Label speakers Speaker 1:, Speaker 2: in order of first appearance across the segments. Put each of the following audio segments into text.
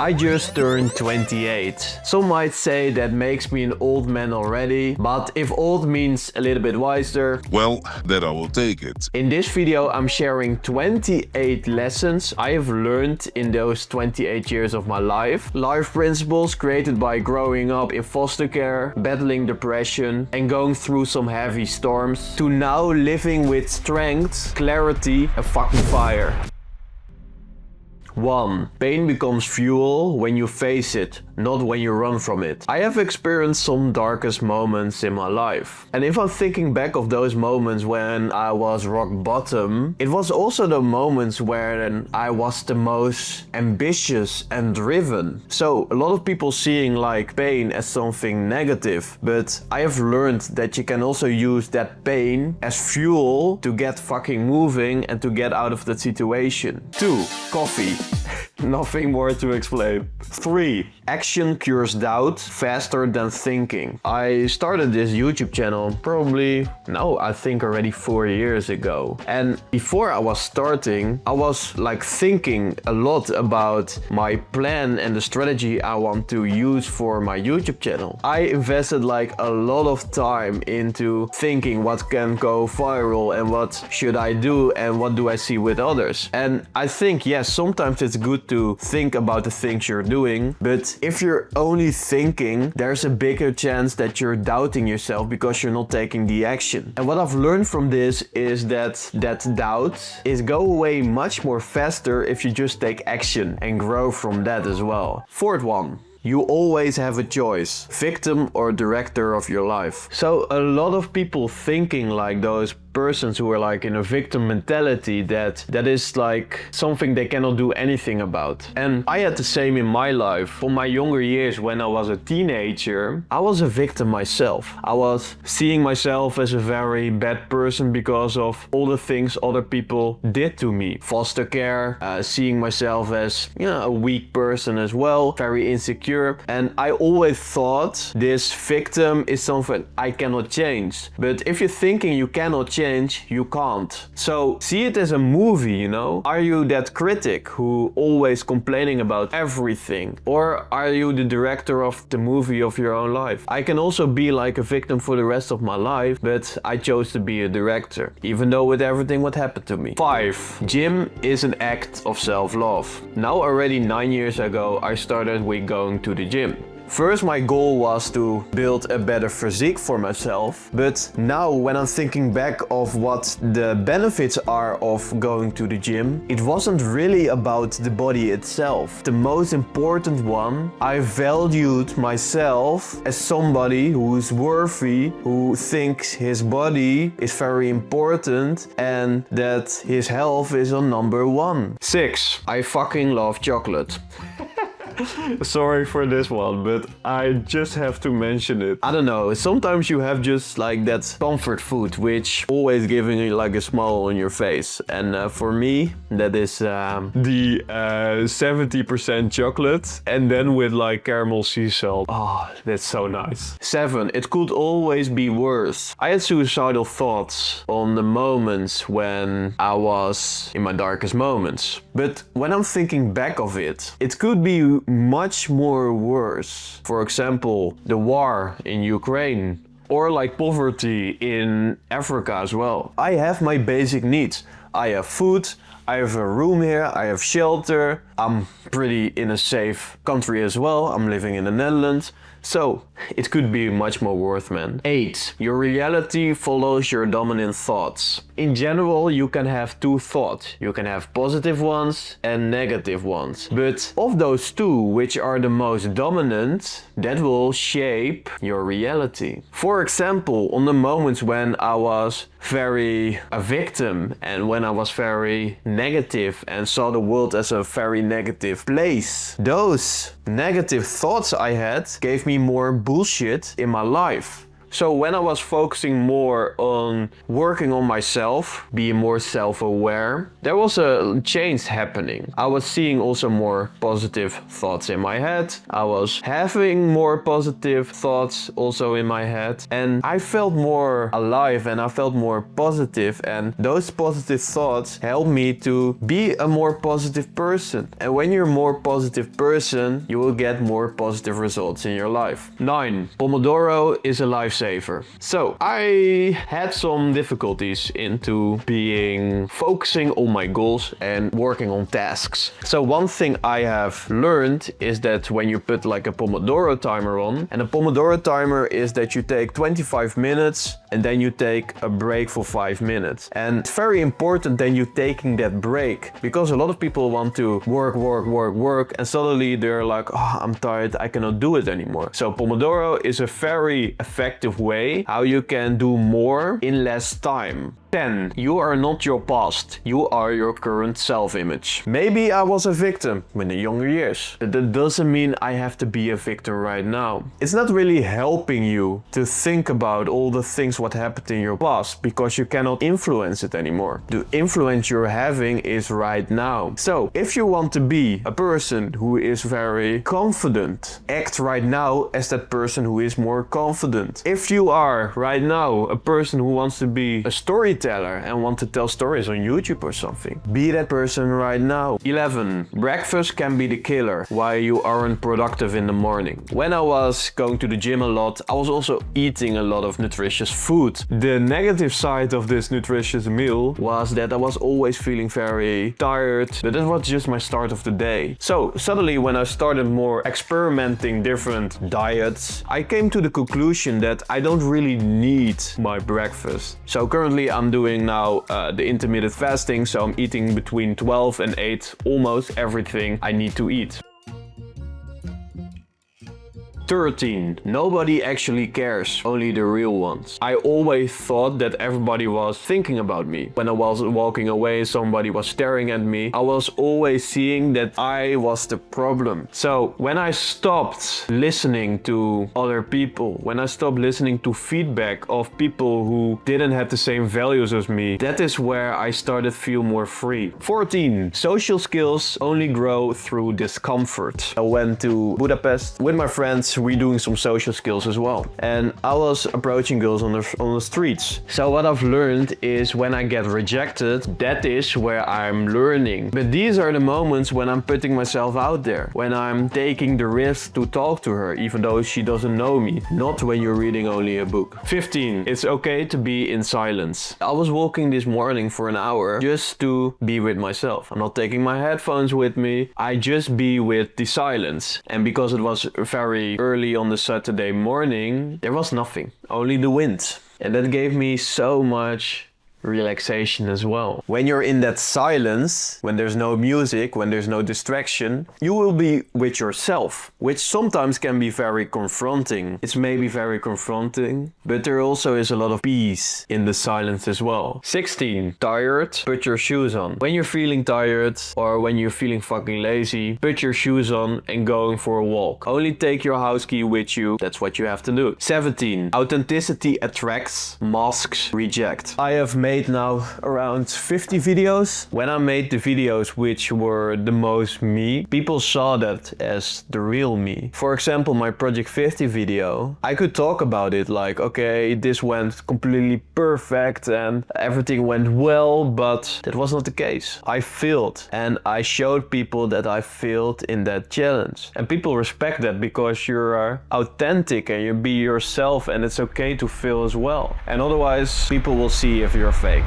Speaker 1: I just turned 28. Some might say that makes me an old man already, but if old means a little bit wiser,
Speaker 2: well, then I will take it.
Speaker 1: In this video I'm sharing 28 lessons I have learned in those 28 years of my life. Life principles created by growing up in foster care, battling depression and going through some heavy storms, to now living with strength, clarity and fucking fire. 1. Pain becomes fuel when you face it, not when you run from it. I have experienced some darkest moments in my life. And if I'm thinking back of those moments when I was rock bottom, it was also the moments when I was the most ambitious and driven. So a lot of people seeing like pain as something negative, but I have learned that you can also use that pain as fuel to get fucking moving and to get out of that situation. 2. Coffee. Nothing more to explain. 3. Action cures doubt faster than thinking. I started this YouTube channel probably, I think already 4 years ago. And before I was starting, I was like thinking a lot about my plan and the strategy I want to use for my YouTube channel. I invested like a lot of time into thinking what can go viral and what should I do and what do I see with others. And I think, yes, sometimes it's good to think about the things you're doing, but if you're only thinking, there's a bigger chance that you're doubting yourself because you're not taking the action. And what I've learned from this is that doubt is go away much more faster if you just take action and grow from that as well. 4th one. You always have a choice, victim or director of your life. So a lot of people thinking like those persons who are like in a victim mentality, that is like something they cannot do anything about. And I had the same in my life. From my younger years when I was a teenager, I was a victim myself. I was seeing myself as a very bad person because of all the things other people did to me. Foster care, seeing myself as a weak person as well, very insecure. And I always thought this victim is something I cannot change. But if you're thinking you cannot change, you can't. So see it as a movie, you know? Are you that critic who always complaining about everything? Or are you the director of the movie of your own life? I can also be like a victim for the rest of my life, but I chose to be a director, even though with everything what happened to me. 5. Gym is an act of self-love. Now already 9 years ago, I started with going to the gym. First, my goal was to build a better physique for myself, but now when I'm thinking back of what the benefits are of going to the gym, it wasn't really about the body itself. The most important one, I valued myself as somebody who's worthy, who thinks his body is very important and that his health is on number 1. 6. I fucking love chocolate. Sorry for this one, but I just have to mention it. I don't know, sometimes you have just like that comfort food which always giving you like a smile on your face. And for me, that is the 70% chocolate and then with like caramel sea salt. Oh, that's so nice. 7. It could always be worse. I had suicidal thoughts on the moments when I was in my darkest moments. But when I'm thinking back of it, it could be much more worse. For example, the war in Ukraine, or like poverty in Africa as well. I have my basic needs. I have food, I have a room here, I have shelter. I'm pretty in a safe country as well. I'm living in the Netherlands. So it could be much more worth, man. 8. Your reality follows your dominant thoughts. In general, you can have 2 thoughts. You can have positive ones and negative ones. But of those 2, which are the most dominant, that will shape your reality. For example, on the moments when I was very a victim and when I was very negative and saw the world as a very negative place, those negative thoughts I had gave me more bullshit in my life. So when I was focusing more on working on myself, being more self-aware, there was a change happening. I was seeing also more positive thoughts in my head. I was having more positive thoughts also in my head. And I felt more alive and I felt more positive. And those positive thoughts helped me to be a more positive person. And when you're a more positive person, you will get more positive results in your life. 9. Pomodoro is a lifesaver. So I had some difficulties into focusing on my goals and working on tasks. So one thing I have learned is that when you put like a Pomodoro timer on, and a Pomodoro timer is that you take 25 minutes and then you take a break for 5 minutes. And it's very important that you taking that break, because a lot of people want to work and suddenly they're like, oh, I'm tired, I cannot do it anymore. So Pomodoro is a very effective way how you can do more in less time. 10. You are not your past, you are your current self-image. Maybe I was a victim in the younger years, but that doesn't mean I have to be a victim right now. It's not really helping you to think about all the things what happened in your past, because you cannot influence it anymore. The influence you're having is right now. So if you want to be a person who is very confident, act right now as that person who is more confident. If you are right now a person who wants to be a storyteller and want to tell stories on YouTube or something, be that person right now. 11. Breakfast can be the killer why you aren't productive in the morning. When I was going to the gym a lot, I was also eating a lot of nutritious food. The negative side of this nutritious meal was that I was always feeling very tired, but that was just my start of the day. So suddenly when I started more experimenting different diets, I came to the conclusion that I don't really need my breakfast. So currently I'm doing now the intermittent fasting, so I'm eating between 12 and 8 almost everything I need to eat. 13. Nobody actually cares, only the real ones. I always thought that everybody was thinking about me. When I was walking away, somebody was staring at me. I was always seeing that I was the problem. So when I stopped listening to other people, when I stopped listening to feedback of people who didn't have the same values as me, that is where I started to feel more free. 14. Social skills only grow through discomfort. I went to Budapest with my friends. We're doing some social skills as well, and I was approaching girls on the streets. So what I've learned is when I get rejected, that is where I'm learning. But these are the moments when I'm putting myself out there, when I'm taking the risk to talk to her even though she doesn't know me, not when you're reading only a book. 15. It's okay to be in silence. I was walking this morning for an hour just to be with myself. I'm not taking my headphones with me, I just be with the silence. And because it was very early on the Saturday morning, there was nothing, only the wind. And that gave me so much relaxation as well. When you're in that silence, when there's no music, when there's no distraction, you will be with yourself, which sometimes can be very confronting. It's maybe very confronting, but there also is a lot of peace in the silence as well. 16. Tired? Put your shoes on. When you're feeling tired or when you're feeling fucking lazy, put your shoes on and going for a walk. Only take your house key with you. That's what you have to do. 17. Authenticity attracts, masks reject. I have made now around 50 videos. When I made the videos which were the most me, people saw that as the real me. For example, my Project 50 video, I could talk about it like, okay, this went completely perfect and everything went well, but that was not the case. I failed, and I showed people that I failed in that challenge. And people respect that because you're authentic and you be yourself, and it's okay to fail as well. And otherwise, people will see if you're fake.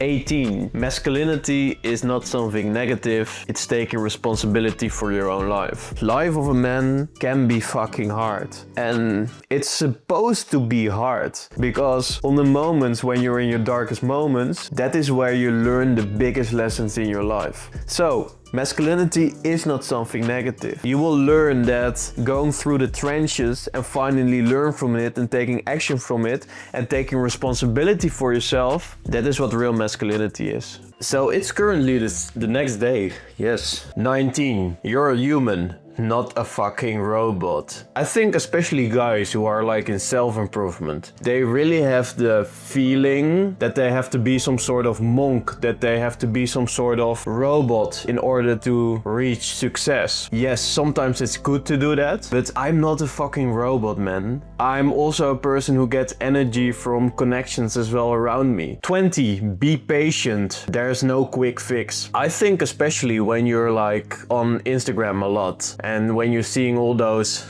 Speaker 1: 18. Masculinity is not something negative, it's taking responsibility for your own life. Life of a man can be fucking hard. And it's supposed to be hard, because on the moments when you're in your darkest moments, that is where you learn the biggest lessons in your life. So, masculinity is not something negative. You will learn that going through the trenches and finally learn from it and taking action from it and taking responsibility for yourself, that is what real masculinity is. So it's currently the next day, yes. 19. You're a human. not a fucking robot. I think especially guys who are like in self-improvement, they really have the feeling that they have to be some sort of monk, that they have to be some sort of robot in order to reach success. Yes, sometimes it's good to do that, but I'm not a fucking robot, man. I'm also a person who gets energy from connections as well around me. 20, be patient. There's no quick fix. I think especially when you're like on Instagram a lot and when you're seeing all those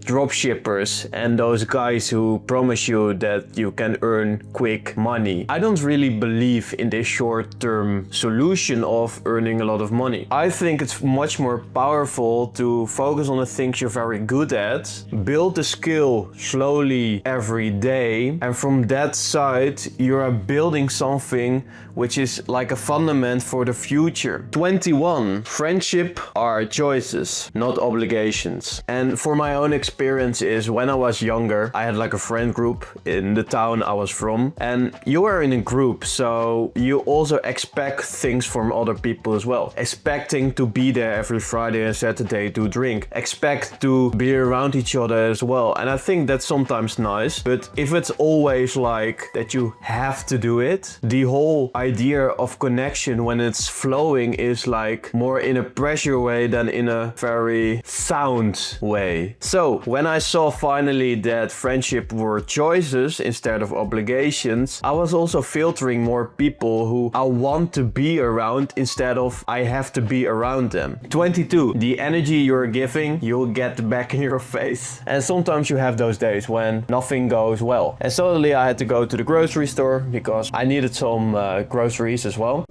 Speaker 1: dropshippers and those guys who promise you that you can earn quick money. I don't really believe in this short-term solution of earning a lot of money. I think it's much more powerful to focus on the things you're very good at, build the skill slowly every day, and from that side you are building something which is like a fundament for the future. 21. Friendship are choices, not obligations. And for my own experience is when I was younger, I had like a friend group in the town I was from, and you are in a group, so you also expect things from other people as well. Expecting to be there every Friday and Saturday to drink, expect to be around each other as well. And I think that's sometimes nice, but if it's always like that you have to do it, the whole idea of connection when it's flowing is like more in a pressure way than in a very sound way. So when I saw finally that friendship were choices instead of obligations, I was also filtering more people who I want to be around instead of I have to be around them. 22. The energy you're giving, you'll get back in your face. And sometimes you have those days when nothing goes well. And suddenly I had to go to the grocery store because I needed some groceries as well.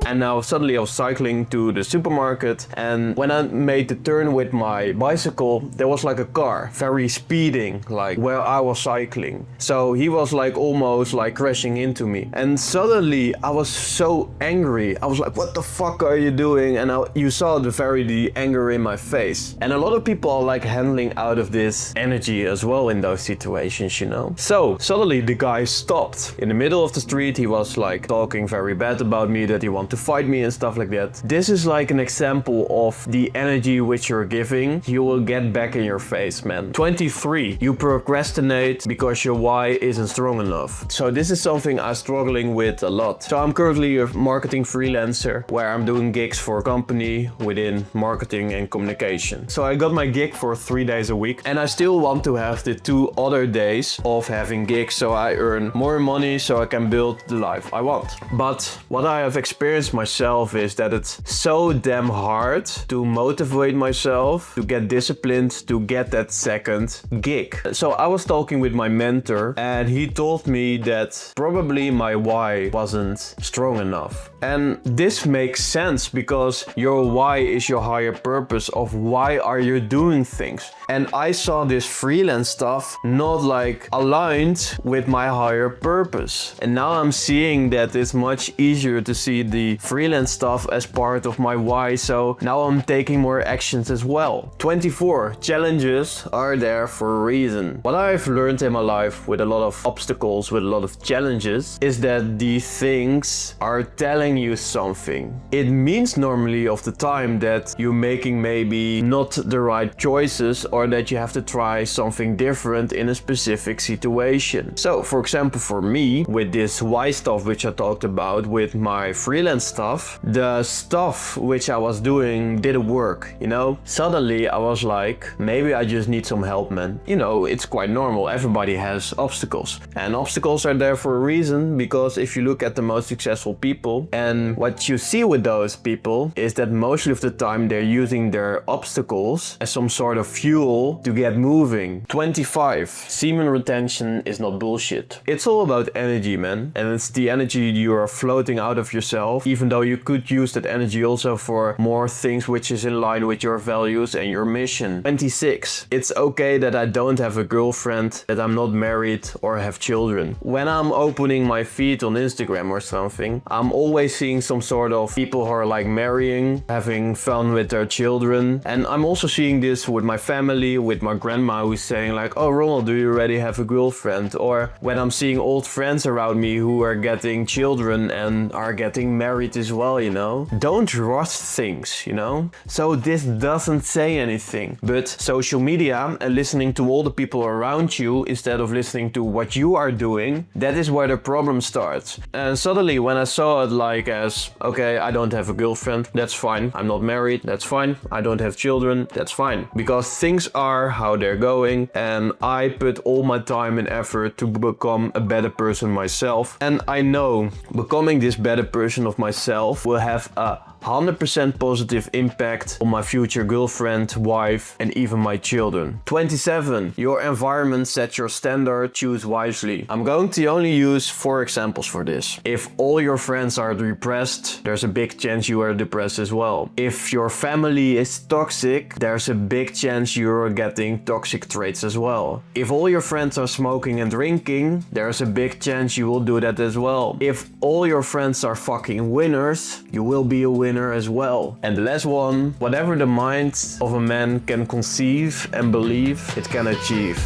Speaker 1: And now suddenly I was cycling to the supermarket, and when I made the turn with my bicycle, there was like a car very speeding like where I was cycling. So he was like almost like crashing into me. And suddenly I was so angry. I was like, what the fuck are you doing? And you saw the anger in my face. And a lot of people are like handling out of this energy as well in those situations, you know? So suddenly the guy stopped. In the middle of the street, he was like talking very bad about me, that he wanted to fight me and stuff like that. This is like an example of the energy which you're giving. You will get back in your face, man. 23. You procrastinate because your why isn't strong enough. So this is something I'm struggling with a lot. So I'm currently a marketing freelancer where I'm doing gigs for a company within marketing and communication. So I got my gig for 3 days a week, and I still want to have the 2 other days of having gigs so I earn more money so I can build the life I want. But what I have experienced myself is that it's so damn hard to motivate myself, to get disciplined, to get that second gig. So I was talking with my mentor, and he told me that probably my why wasn't strong enough. And this makes sense because your why is your higher purpose of why are you doing things. And I saw this freelance stuff not like aligned with my higher purpose. And now I'm seeing that it's much easier to see the freelance stuff as part of my why, so now I'm taking more actions as well. 24. Challenges are there for a reason. What I've learned in my life with a lot of obstacles, with a lot of challenges, is that these things are telling you something. It means normally of the time that you're making maybe not the right choices, or that you have to try something different in a specific situation. So for example, for me, with this why stuff which I talked about with my freelance stuff, the stuff which I was doing didn't work, you know? Suddenly I was like, maybe I just need some help, man. You know, it's quite normal. Everybody has obstacles. And obstacles are there for a reason, because if you look at the most successful people, and what you see with those people is that most of the time they're using their obstacles as some sort of fuel to get moving. 25. Semen retention is not bullshit. It's all about energy, man. And it's the energy you are floating out of yourself, even though you could use that energy also for more things which is in line with your values and your mission. 26. It's okay that I don't have a girlfriend, that I'm not married or have children. When I'm opening my feed on Instagram or something, I'm always seeing some sort of people who are like marrying, having fun with their children. And I'm also seeing this with my family, with my grandma who's saying like, oh Ronald, do you already have a girlfriend? Or when I'm seeing old friends around me who are getting children and are getting married married as well, you know. Don't rush things, you know. So this doesn't say anything, but social media and listening to all the people around you instead of listening to what you are doing, that is where the problem starts. And suddenly when I saw it like as, okay, I don't have a girlfriend, that's fine. I'm not married, that's fine. I don't have children, that's fine. Because things are how they're going, and I put all my time and effort to become a better person myself. And I know becoming this better person of myself will have a 100% positive impact on my future girlfriend, wife, and even my children. 27. Your environment sets your standard, choose wisely. I'm going to only use 4 examples for this. If all your friends are depressed, there's a big chance you are depressed as well. If your family is toxic, there's a big chance you're getting toxic traits as well. If all your friends are smoking and drinking, there's a big chance you will do that as well. If all your friends are fucking winners, you will be a winner as well. And the last one, whatever the mind of a man can conceive and believe, it can achieve.